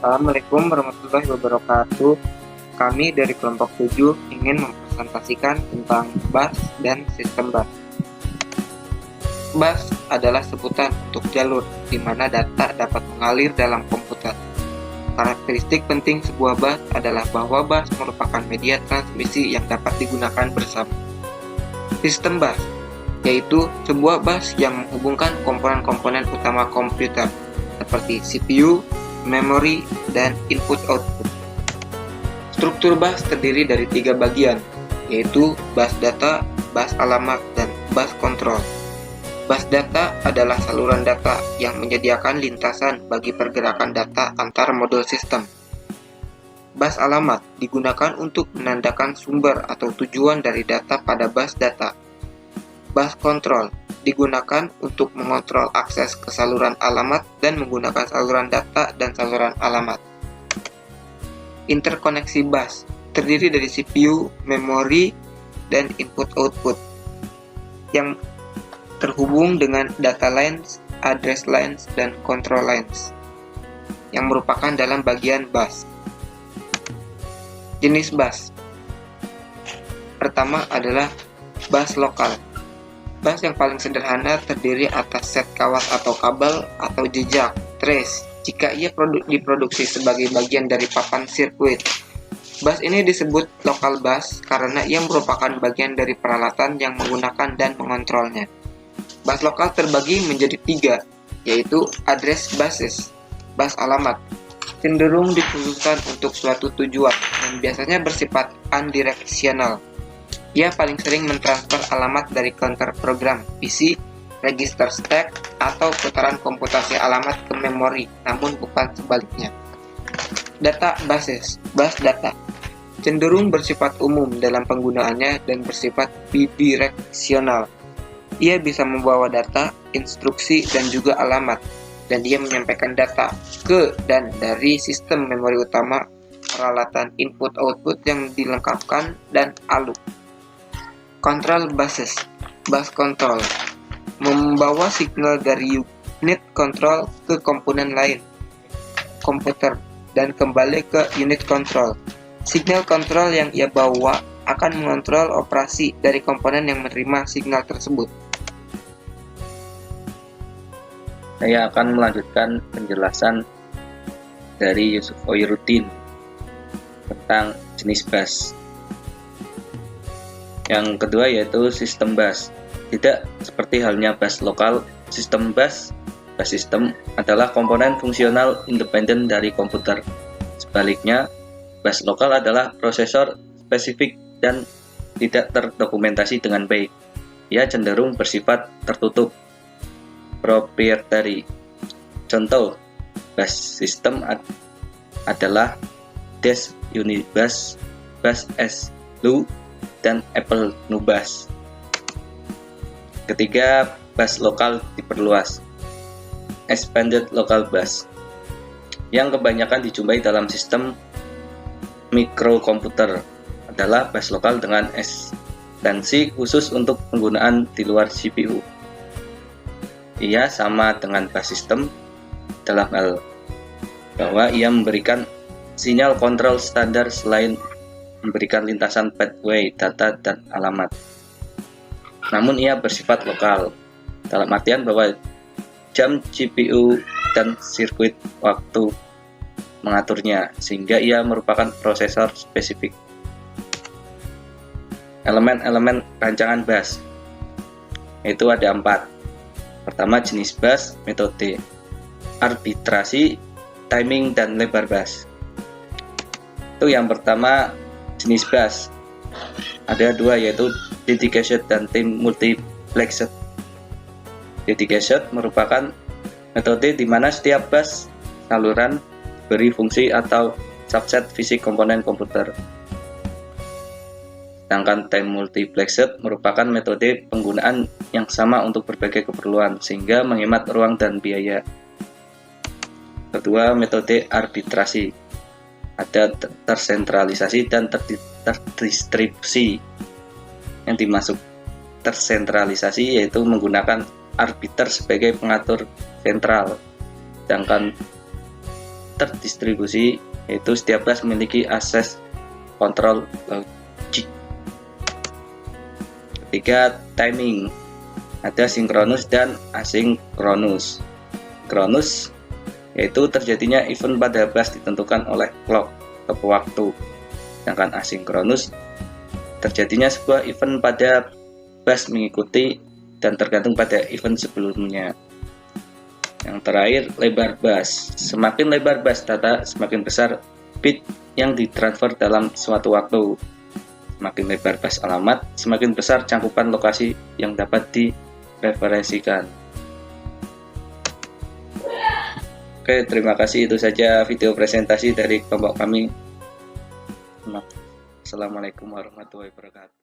Assalamualaikum warahmatullahi wabarakatuh. Kami dari kelompok 7 ingin mempresentasikan tentang bus dan sistem bus. Bus adalah sebutan untuk jalur di mana data dapat mengalir dalam komputer. Karakteristik penting sebuah bus adalah bahwa bus merupakan media transmisi yang dapat digunakan bersama. Sistem bus yaitu sebuah bus yang menghubungkan komponen-komponen utama komputer seperti CPU, memori, dan input-output. Struktur bus terdiri dari 3 bagian, yaitu bus data, bus alamat, dan bus kontrol. Bus data adalah saluran data yang menyediakan lintasan bagi pergerakan data antar modul sistem. Bus alamat digunakan untuk menandakan sumber atau tujuan dari data pada bus data. Bus kontrol digunakan untuk mengontrol akses ke saluran alamat dan menggunakan saluran data dan saluran alamat. Interkoneksi bus terdiri dari CPU, memori, dan input-output yang terhubung dengan data lines, address lines, dan control lines yang merupakan dalam bagian bus. Jenis bus pertama adalah bus lokal. Bus yang paling sederhana terdiri atas set kawat atau kabel atau jejak, trace, jika ia diproduksi sebagai bagian dari papan sirkuit. Bus ini disebut local bus karena ia merupakan bagian dari peralatan yang menggunakan dan mengontrolnya. Bus lokal terbagi menjadi 3, yaitu address buses, bus alamat, cenderung dikhususkan untuk suatu tujuan dan biasanya bersifat unidirectional. Ia paling sering mentransfer alamat dari counter program PC, register stack, atau putaran komputasi alamat ke memori, namun bukan sebaliknya. Data buses, bus data, cenderung bersifat umum dalam penggunaannya dan bersifat bidireksional. Ia bisa membawa data, instruksi, dan juga alamat, dan dia menyampaikan data ke dan dari sistem memori utama, peralatan input-output yang dilengkapkan, dan ALU. Control buses, bus control, membawa signal dari unit control ke komponen lain, komputer, dan kembali ke unit control. Signal control yang ia bawa akan mengontrol operasi dari komponen yang menerima signal tersebut. Saya akan melanjutkan penjelasan dari Yusuf Oirudin tentang jenis bus. Yang kedua yaitu sistem bus. Tidak seperti halnya bus lokal, sistem bus system adalah komponen fungsional independen dari komputer. Sebaliknya, bus lokal adalah prosesor spesifik dan tidak terdokumentasi dengan baik. Ia cenderung bersifat tertutup, proprietary. Contoh, bus system adalah DES Unibus, Bus SLU, dan Apple Nubus. Ketiga, bus lokal diperluas, expanded local bus, yang kebanyakan dijumpai dalam sistem mikrokomputer adalah bus lokal dengan ekstensi khusus untuk penggunaan di luar CPU. Ia sama dengan bus system dalam hal bahwa ia memberikan sinyal kontrol standar selain memberikan lintasan pathway, data, dan alamat. Namun ia bersifat lokal, dalam artian bahwa jam CPU dan sirkuit waktu mengaturnya, sehingga ia merupakan prosesor spesifik. Elemen-elemen rancangan bus, yaitu ada 4. Pertama, jenis bus, metode, arbitrasi, timing, dan lebar bus. Itu yang pertama, jenis bus. Ada 2, yaitu dedicated dan time multiplexed. Dedicated merupakan metode di mana setiap bus saluran beri fungsi atau subset fisik komponen komputer. Sedangkan time multiplexed merupakan metode penggunaan yang sama untuk berbagai keperluan sehingga menghemat ruang dan biaya. Kedua, metode arbitrasi. Ada tersentralisasi dan terdistribusi. Yang dimaksud tersentralisasi yaitu menggunakan arbiter sebagai pengatur sentral, sedangkan terdistribusi, yaitu setiap bus memiliki akses kontrol logik. Ketiga, timing. Ada sinkronus dan asinkronus. Sinkronus yaitu terjadinya event pada bus ditentukan oleh clock atau waktu. Sedangkan asinkronus terjadinya sebuah event pada bus mengikuti dan tergantung pada event sebelumnya. Yang terakhir, lebar bus. Semakin lebar bus data, semakin besar bit yang ditransfer dalam suatu waktu. Semakin lebar bus alamat, semakin besar cangkupan lokasi yang dapat direferensikan. Oke, terima kasih. Itu saja video presentasi dari kelompok kami. Assalamualaikum warahmatullahi wabarakatuh.